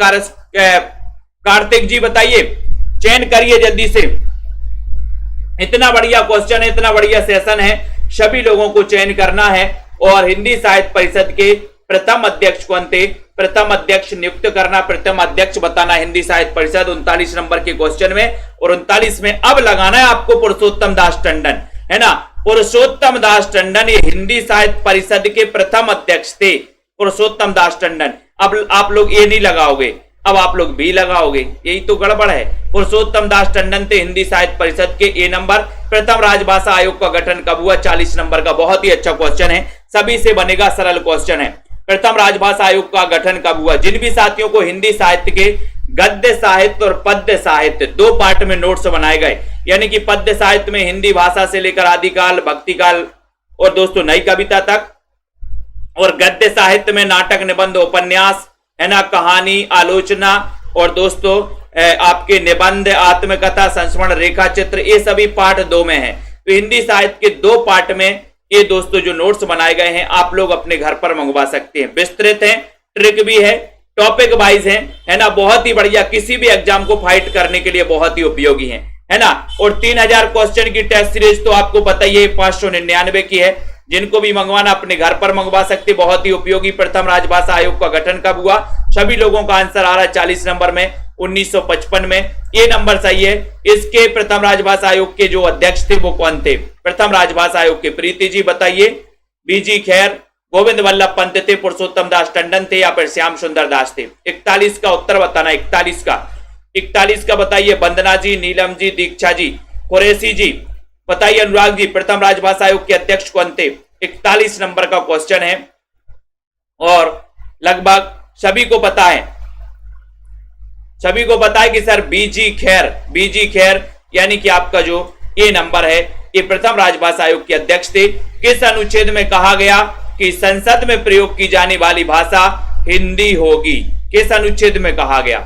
कार्तिक जी बताइए, चयन करिए जल्दी से। इतना बढ़िया क्वेश्चन है, इतना बढ़िया सेशन है, सभी लोगों को चयन करना है। और हिंदी साहित्य परिषद के प्रथम अध्यक्ष कौन थे? प्रथम अध्यक्ष नियुक्त करना, प्रथम अध्यक्ष बताना हिंदी साहित्य परिषद 39 नंबर के क्वेश्चन में। और 39 में अब लगाना है आपको पुरुषोत्तम दास टंडन, है ना। पुरुषोत्तम दास टंडन ये हिंदी साहित्य परिषद के प्रथम अध्यक्ष थे, पुरुषोत्तम दास टंडन। अब आप लोग ये नहीं लगाओगे, अब आप लोग बी लगाओगे, यही तो गड़बड़ है। पुरुषोत्तम दास टंडन थे हिंदी साहित्य परिषद के। ए नंबर, प्रथम राजभाषा आयोग का गठन कब हुआ? 40 नंबर का बहुत ही अच्छा क्वेश्चन है, सभी से बनेगा, सरल क्वेश्चन है। प्रथम राजभाषा आयोग का गठन कब हुआ? जिन भी साथियों को हिंदी साहित्य के गद्य साहित्य और पद्य साहित्य 2 पार्ट में नोट्स बनाए गए, यानी कि पद्य साहित्य में हिंदी भाषा से लेकर आदिकाल, भक्तिकाल और दोस्तों नई कविता तक, और गद्य साहित्य में नाटक, निबंध, उपन्यास, है ना, कहानी, आलोचना और दोस्तों आपके निबंध, आत्मकथा, संस्मरण, रेखा चित्र, ये सभी पार्ट 2 में है। तो हिंदी साहित्य के 2 पार्ट में ये दोस्तों जो नोट्स बनाए गए हैं आप लोग अपने घर पर मंगवा सकते हैं। विस्तृत है, ट्रिक भी है, टॉपिक वाइज है ना, बहुत ही बढ़िया, किसी भी एग्जाम को फाइट करने के लिए बहुत ही उपयोगी है ना। और 3000 क्वेश्चन की टेस्ट सीरीज तो आपको पता ही है 599 की है, जिनको भी मंगवाना अपने घर पर मंगवा सकते, बहुत ही उपयोगी। प्रथम राजभाषा आयोग का गठन कब हुआ? सभी लोगों का आंसर आ रहा है 40 नंबर में, 1955 में। ये नंबर सही है। इसके प्रथम राजभाषा आयोग के जो अध्यक्ष थे वो कौन थे? प्रथम राजभाषा आयोग के प्रीति जी बताइए। बीजी खैर, गोविंद वल्लभ पंत थे, पुरुषोत्तम दास टंडन थे या फिर श्याम सुंदर दास थे? 41 का उत्तर बताना। 41 का बताइए। वंदना जी, नीलम जी, दीक्षा जी, कुरैशी जी बताइए। अनुराग जी, प्रथम राजभाषा आयोग के अध्यक्ष कौन थे? 41 नंबर का क्वेश्चन है और लगभग सभी को पता है, सभी को पता है कि सर बीजी खैर यानी कि आपका जो ये नंबर है ये प्रथम राजभाषा आयोग के अध्यक्ष थे। किस अनुच्छेद में कहा गया कि संसद में प्रयोग की जाने वाली भाषा हिंदी होगी? किस अनुच्छेद में कहा गया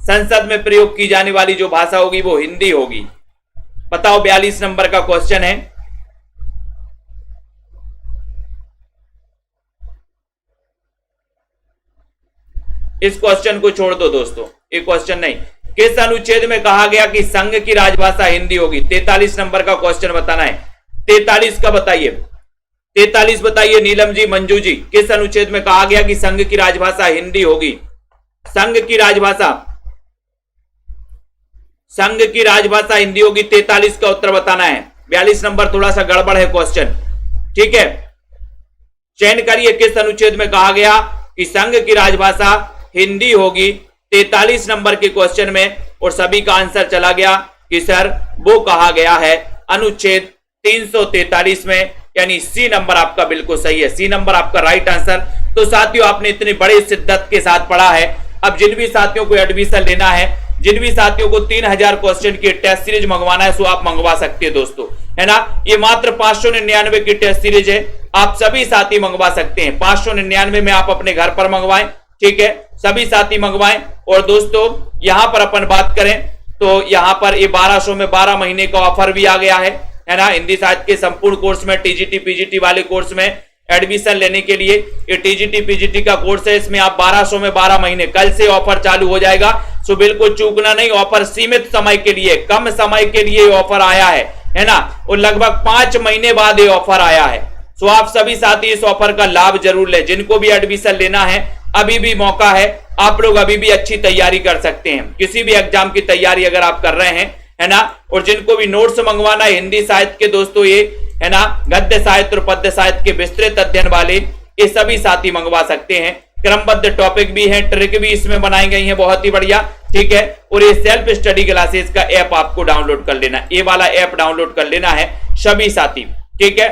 संसद में प्रयोग की जाने वाली जो भाषा होगी वो हिंदी होगी? बताओ। 42 नंबर का क्वेश्चन है। इस क्वेश्चन को छोड़ दो दोस्तों, ये क्वेश्चन नहीं। किस अनुच्छेद में कहा गया कि संघ की राजभाषा हिंदी होगी? 43 नंबर का क्वेश्चन बताना है। 43 का बताइए, 43 बताइए नीलम जी, मंजू जी। किस अनुच्छेद में कहा गया कि संघ की राजभाषा हिंदी होगी? संघ की राजभाषा हिंदी होगी। 43 का उत्तर बताना है। 42 नंबर थोड़ा सा गड़बड़ है क्वेश्चन, ठीक है। चयन करिए किस अनुच्छेद में कहा गया कि संघ की राजभाषा हिंदी होगी 43 नंबर के क्वेश्चन में। और सभी का आंसर चला गया कि सर वो कहा गया है अनुच्छेद 343 में, यानी सी नंबर आपका बिल्कुल सही है। सी नंबर आपका राइट आंसर। तो साथियों आपने इतनी बड़े शिद्दत के साथ पढ़ा है। अब जिन भी साथियों को एडमिशन लेना है, जिन भी साथियों को 3000 क्वेश्चन की टेस्ट सीरीज मंगवाना है, सो आप मंगवा सकते हैं दोस्तों, है ना। ये मात्र 599 की टेस्ट सीरीज है, आप सभी साथी मंगवा सकते हैं। 599 में आप अपने घर पर मंगवाएं, ठीक है, सभी साथी मंगवाएं। और दोस्तों यहां पर अपन बात करें तो यहां पर ये 1200 में 12 महीने का ऑफर भी आ गया है ना। हिंदी साहित्य के संपूर्ण कोर्स में, टीजीटी पीजीटी वाले कोर्स में एडमिशन लेने के लिए ये टीजीटी पीजीटी का कोर्स है, इसमें आप 1200 में 12 महीने, कल से ऑफर चालू हो जाएगा। सो बिल्कुल चूकना नहीं, ऑफर सीमित समय के लिए, कम समय के लिए ऑफर आया है ना। और लगभग 5 महीने बाद ये ऑफर आया है। सो आप सभी साथी इस ऑफर का लाभ जरूर लें। जिनको भी एडमिशन लेना है अभी भी मौका है, आप लोग अभी भी अच्छी तैयारी कर सकते हैं। किसी भी एग्जाम की तैयारी अगर आप कर रहे हैं, है ना। और जिनको भी नोट्स मंगवाना है हिंदी साहित्य के दोस्तों, ये है ना, गद्य साहित्य और पद्य साहित्य के विस्तृत अध्ययन वाले, ये सभी साथी मंगवा सकते हैं। क्रमबद्ध टॉपिक भी है, ट्रिक भी इसमें बनाई गई है, बहुत ही बढ़िया, ठीक है। और ये सेल्फ स्टडी क्लासेस का ऐप आपको डाउनलोड कर लेना, ये वाला ऐप डाउनलोड कर लेना है सभी साथी, ठीक है,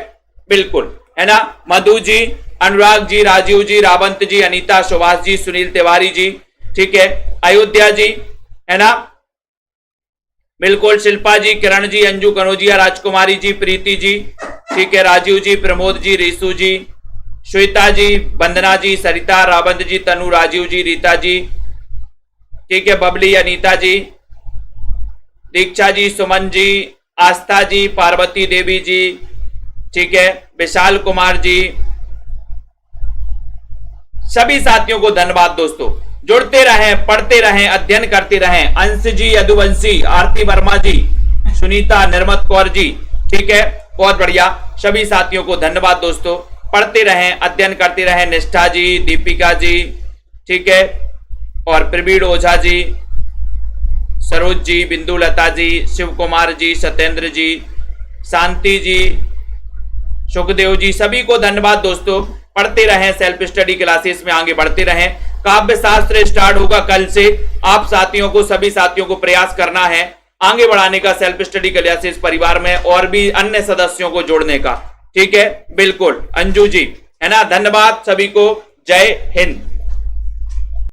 बिल्कुल, है ना। मधु जी, अनुराग जी, राजीव जी, रावंत जी, अनीता, सुभाष जी, सुनील तिवारी जी, ठीक है, अयोध्या जी, है ना, बिल्कुल, शिल्पा जी, किरण जी, अंजू कनौजिया, राजकुमारी जी, प्रीति जी, ठीक है, राजीव जी, प्रमोद जी, रीसू जी, श्वेता जी, वंदना जी, सरिता, रावंत जी, तनु, राजीव जी, रीता जी, ठीक है, बबली, अनीता जी, दीक्षा जी, सुमन जी, आस्था जी, पार्वती देवी जी, ठीक है, विशाल कुमार जी, सभी साथियों को धन्यवाद दोस्तों। जुड़ते रहें, पढ़ते रहें, अध्ययन करते रहें। अंश जी, यदुवंशी, आरती वर्मा जी, सुनीता, निर्मत कौर जी, ठीक है, बहुत बढ़िया, सभी साथियों को धन्यवाद दोस्तों। पढ़ते रहें, अध्ययन करते रहें। निष्ठा जी, दीपिका जी, ठीक है, और प्रवीण ओझा जी, सरोज जी, बिंदु लता जी, शिव कुमार जी, सत्येंद्र जी, शांति जी, सुखदेव जी, सभी को धन्यवाद दोस्तों। पढ़ते रहें, सेल्फ स्टडी क्लासेस में आगे बढ़ते रहें। काव्य शास्त्र स्टार्ट होगा कल से। आप साथियों को, सभी साथियों को प्रयास करना है आगे बढ़ाने का सेल्फ स्टडी क्लासेस परिवार में, और भी अन्य सदस्यों को जोड़ने का, ठीक है, बिल्कुल। अंजू जी, है ना, धन्यवाद सभी को। जय हिंद।